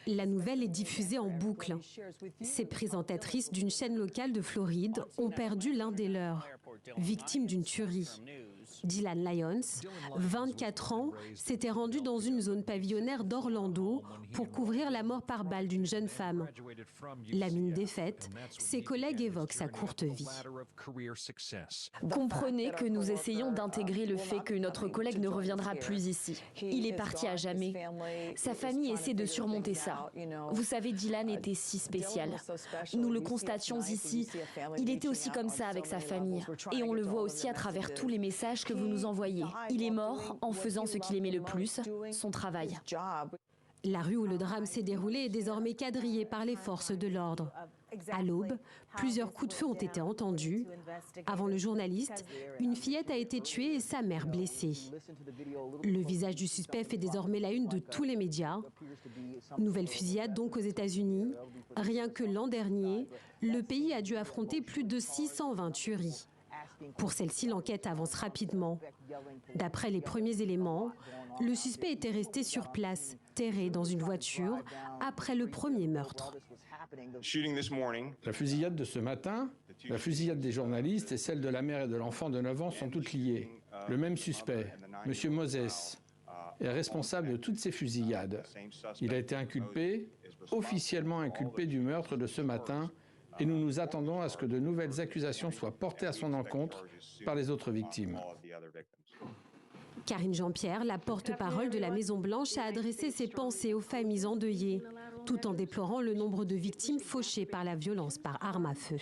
La nouvelle est diffusée en boucle. Ces présentatrices d'une chaîne locale de Floride ont perdu l'un des leurs, victime d'une tuerie. Dylan Lyons, 24 ans, s'était rendu dans une zone pavillonnaire d'Orlando pour couvrir la mort par balle d'une jeune femme. La mine défaite, ses collègues évoquent sa courte vie. Comprenez que nous essayons d'intégrer le fait que notre collègue ne reviendra plus ici. Il est parti à jamais. Sa famille essaie de surmonter ça. Vous savez, Dylan était si spécial. Nous le constations ici. Il était aussi comme ça avec sa famille. Et on le voit aussi à travers tous les messages que vous nous envoyez. Il est mort en faisant ce qu'il aimait le plus, son travail. La rue où le drame s'est déroulé est désormais quadrillée par les forces de l'ordre. À l'aube, plusieurs coups de feu ont été entendus. Avant le journaliste, une fillette a été tuée et sa mère blessée. Le visage du suspect fait désormais la une de tous les médias. Nouvelle fusillade donc aux États-Unis. Rien que l'an dernier, le pays a dû affronter plus de 620 tueries. Pour celle-ci, l'enquête avance rapidement. D'après les premiers éléments, le suspect était resté sur place, terré dans une voiture, après le premier meurtre. La fusillade de ce matin, la fusillade des journalistes et celle de la mère et de l'enfant de 9 ans sont toutes liées. Le même suspect, M. Moses, est responsable de toutes ces fusillades. Il a été inculpé, officiellement inculpé du meurtre de ce matin, et nous nous attendons à ce que de nouvelles accusations soient portées à son encontre par les autres victimes. Karine Jean-Pierre, la porte-parole de la Maison-Blanche, a adressé ses pensées aux familles endeuillées, tout en déplorant le nombre de victimes fauchées par la violence par arme à feu.